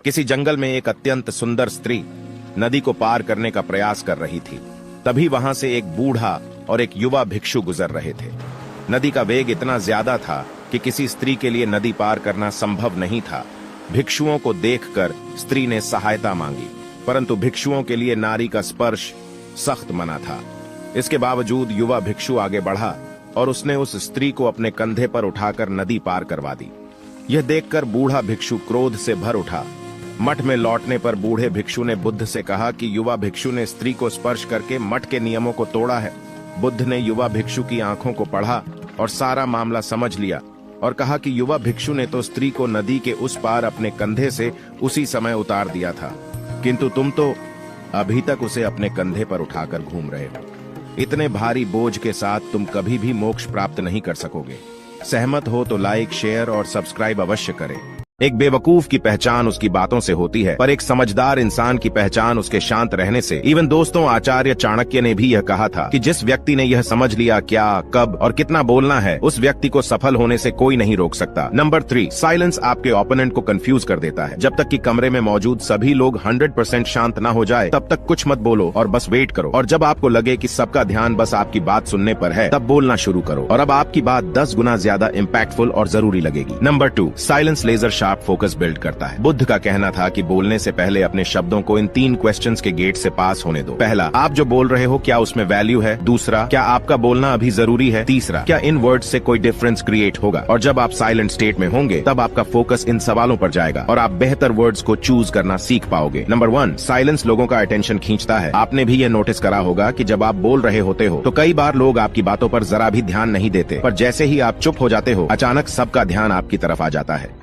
किसी जंगल में एक अत्यंत सुंदर स्त्री नदी को पार करने का प्रयास कर रही थी। तभी वहां से एक बूढ़ा और एक युवा भिक्षु गुजर रहे थे। नदी का वेग इतना ज्यादा था कि किसी स्त्री के लिए नदी पार करना संभव नहीं था। भिक्षुओं को देखकर स्त्री ने सहायता मांगी, परंतु भिक्षुओं के लिए नारी का स्पर्श सख्त मना था। इसके बावजूद युवा भिक्षु आगे बढ़ा और उसने उस स्त्री को अपने कंधे पर उठाकर नदी पार करवा दी। यह देखकर बूढ़ा भिक्षु क्रोध से भर उठा। मठ में लौटने पर बूढ़े भिक्षु ने बुद्ध से कहा कि युवा भिक्षु ने स्त्री को स्पर्श करके मठ के नियमों को तोड़ा है। बुद्ध ने युवा भिक्षु की आंखों को पढ़ा और सारा मामला समझ लिया और कहा कि युवा भिक्षु ने तो स्त्री को नदी के उस पार अपने कंधे से उसी समय उतार दिया था, किंतु तुम तो अभी तक उसे अपने कंधे पर उठाकर घूम रहे हो। इतने भारी बोझ के साथ तुम कभी भी मोक्ष प्राप्त नहीं कर सकोगे। सहमत हो तो लाइक, शेयर और सब्सक्राइब अवश्य करें। एक बेवकूफ की पहचान उसकी बातों से होती है, पर एक समझदार इंसान की पहचान उसके शांत रहने से। इवन दोस्तों, आचार्य चाणक्य ने भी यह कहा था कि जिस व्यक्ति ने यह समझ लिया क्या, कब और कितना बोलना है, उस व्यक्ति को सफल होने से कोई नहीं रोक सकता। नंबर 3, साइलेंस आपके ओपोनेंट को कंफ्यूज कर देता है। जब तक कि कमरे में मौजूद सभी लोग 100% शांत न हो जाए, तब तक कुछ मत बोलो और बस वेट करो। और जब आपको लगे कि सबका ध्यान बस आपकी बात सुनने पर है, तब बोलना शुरू करो और अब आपकी बात 10 गुना ज्यादा इम्पैक्टफुल और जरूरी लगेगी। Number 2, silence laser focus build करता है। बुद्ध का कहना था कि बोलने से पहले अपने शब्दों को इन 3 क्वेश्चंस के गेट से पास होने दो। पहला, आप जो बोल रहे हो क्या उसमें वैल्यू है? दूसरा, क्या आपका बोलना अभी जरूरी है? तीसरा, क्या इन वर्ड्स से कोई डिफरेंस क्रिएट होगा? और जब आप साइलेंट स्टेट में होंगे, तब आपका फोकस इन सवालों पर जाएगा और आप बेहतर वर्ड्स को चूज करना सीख पाओगे। नंबर 1, साइलेंस लोगों का अटेंशन खींचता है। आपने भी यह नोटिस करा होगा कि जब आप बोल रहे होते हो तो कई बार लोग आपकी बातों पर जरा भी ध्यान नहीं देते, पर जैसे ही आप चुप हो जाते हो, अचानक सबका ध्यान आपकी तरफ आ जाता है।